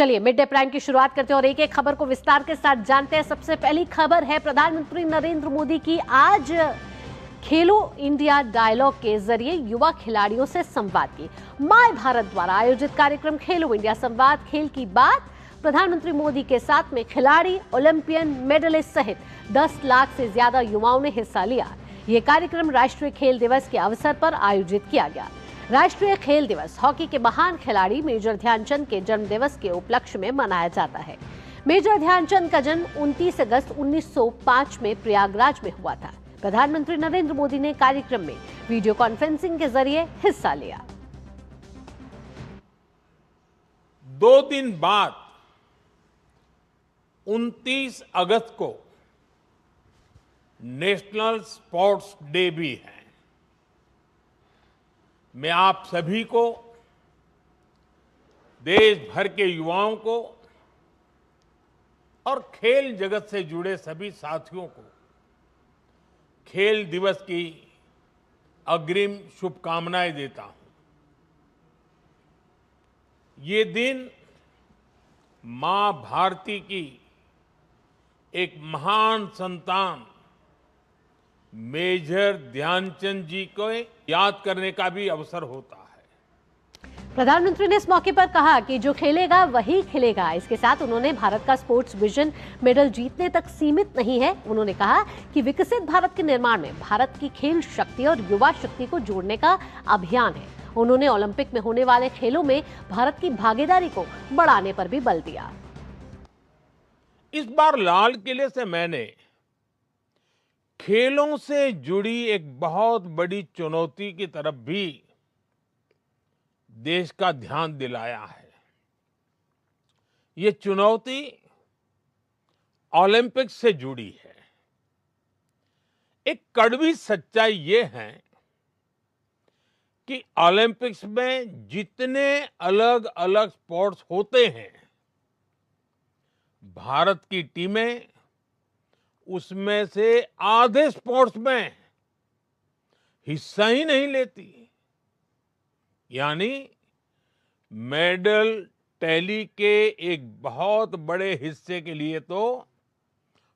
चलिए mid day prime की शुरुआत करते हैं और एक एक खबर को विस्तार के साथ जानते हैं। सबसे पहली खबर है प्रधानमंत्री नरेंद्र मोदी की। आज खेलो इंडिया डायलॉग के जरिए युवा खिलाड़ियों से संवाद की। माय भारत द्वारा आयोजित कार्यक्रम खेलो इंडिया संवाद खेल की बात। प्रधानमंत्री मोदी के साथ में खिलाड़ी, ओलंपियन, मेडलिस्ट सहित 10 लाख से ज्यादा युवाओं ने हिस्सा लिया। ये कार्यक्रम राष्ट्रीय खेल दिवस के अवसर पर आयोजित किया गया। राष्ट्रीय खेल दिवस हॉकी के महान खिलाड़ी मेजर ध्यानचंद के जन्मदिवस के उपलक्ष्य में मनाया जाता है। मेजर ध्यानचंद का जन्म 29 अगस्त 1905 में प्रयागराज में हुआ था। प्रधानमंत्री नरेंद्र मोदी ने कार्यक्रम में वीडियो कॉन्फ्रेंसिंग के जरिए हिस्सा लिया। 2 दिन बाद 29 अगस्त को नेशनल स्पोर्ट्स डे भी है। मैं आप सभी को, देश भर के युवाओं को और खेल जगत से जुड़े सभी साथियों को खेल दिवस की अग्रिम शुभकामनाएं देता हूं। ये दिन मां भारती की एक महान संतान मेजर ध्यानचंद जी को याद करने का भी अवसर होता है। प्रधानमंत्री ने इस मौके पर कहा कि जो खेलेगा वही खिलेगा। इसके साथ उन्होंने भारत का स्पोर्ट्स विजन मेडल जीतने तक सीमित नहीं है। उन्होंने कहा कि विकसित भारत के निर्माण में भारत की खेल शक्ति और युवा शक्ति को जोड़ने का अभियान है। उन्होंने ओलंपिक में होने वाले खेलों में भारत की भागीदारी को बढ़ाने पर भी बल दिया। इस बार लाल किले से मैंने खेलों से जुड़ी एक बहुत बड़ी चुनौती की तरफ भी देश का ध्यान दिलाया है। ये चुनौती ओलंपिक से जुड़ी है। एक कड़वी सच्चाई ये है कि ओलंपिक्स में जितने अलग अलग स्पोर्ट्स होते हैं, भारत की टीमें उसमें से आधे स्पोर्ट्स में हिस्सा ही नहीं लेती। यानी मेडल टैली के एक बहुत बड़े हिस्से के लिए तो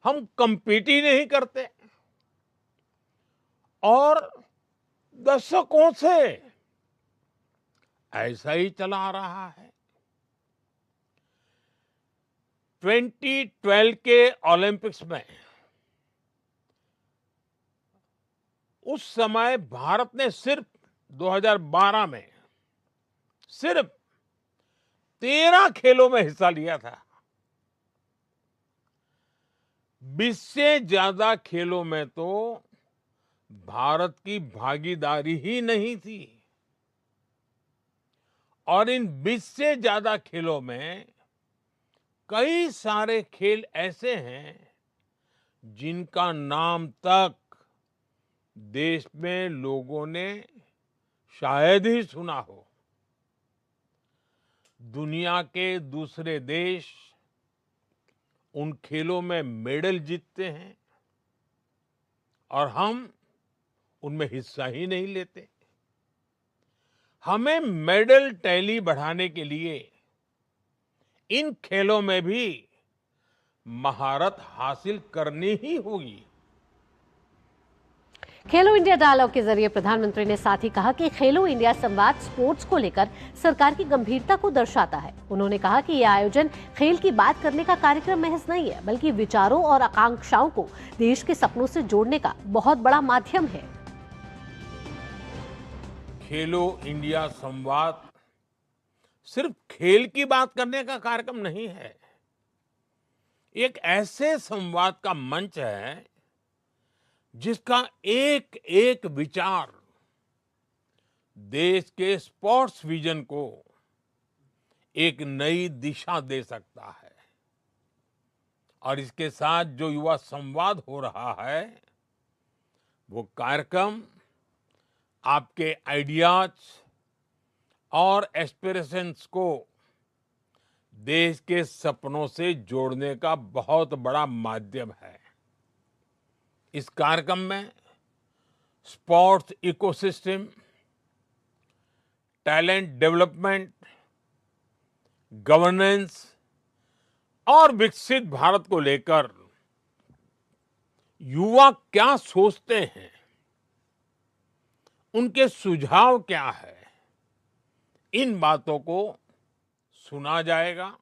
हम compete ही नहीं करते। और दशकों से ऐसा ही चला आ रहा है। 2012 के ओलंपिक्स में उस समय भारत ने सिर्फ 2012 में सिर्फ 13 खेलों में हिस्सा लिया था। 20 से ज्यादा खेलों में तो भारत की भागीदारी ही नहीं थी। और इन 20 से ज्यादा खेलों में कई सारे खेल ऐसे हैं जिनका नाम तक देश में लोगों ने शायद ही सुना हो। दुनिया के दूसरे देश उन खेलों में मेडल जीतते हैं और हम उनमें हिस्सा ही नहीं लेते। हमें मेडल टैली बढ़ाने के लिए इन खेलों में भी महारत हासिल करनी ही होगी। खेलो इंडिया डायलॉग के जरिए प्रधानमंत्री ने साथ ही कहा कि खेलो इंडिया संवाद स्पोर्ट्स को लेकर सरकार की गंभीरता को दर्शाता है। उन्होंने कहा कि यह आयोजन खेल की बात करने का कार्यक्रम महज नहीं है, बल्कि विचारों और आकांक्षाओं को देश के सपनों से जोड़ने का बहुत बड़ा माध्यम है। खेलो इंडिया संवाद सिर्फ खेल की बात करने का कार्यक्रम नहीं है, एक ऐसे संवाद का मंच है जिसका एक एक विचार देश के स्पोर्ट्स विजन को एक नई दिशा दे सकता है। और इसके साथ जो युवा संवाद हो रहा है, वो कार्यक्रम आपके आइडियाज और एस्पिरेशंस को देश के सपनों से जोड़ने का बहुत बड़ा माध्यम है। इस कार्यक्रम में sports ecosystem, talent development, governance, और विकसित भारत को लेकर युवा क्या सोचते हैं, उनके सुझाव क्या है, इन बातों को सुना जाएगा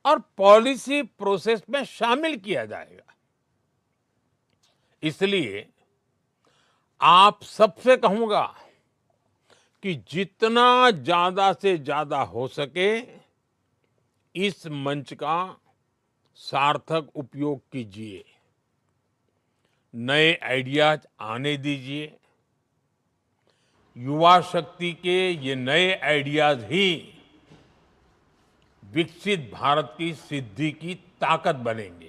और पॉलिसी प्रोसेस में शामिल किया जाएगा। इसलिए आप सबसे कहूंगा कि जितना ज्यादा से ज्यादा हो सके इस मंच का सार्थक उपयोग कीजिए, नए आइडियाज आने दीजिए। युवा शक्ति के ये नए आइडियाज ही विकसित भारत की सिद्धि की ताकत बनेंगे।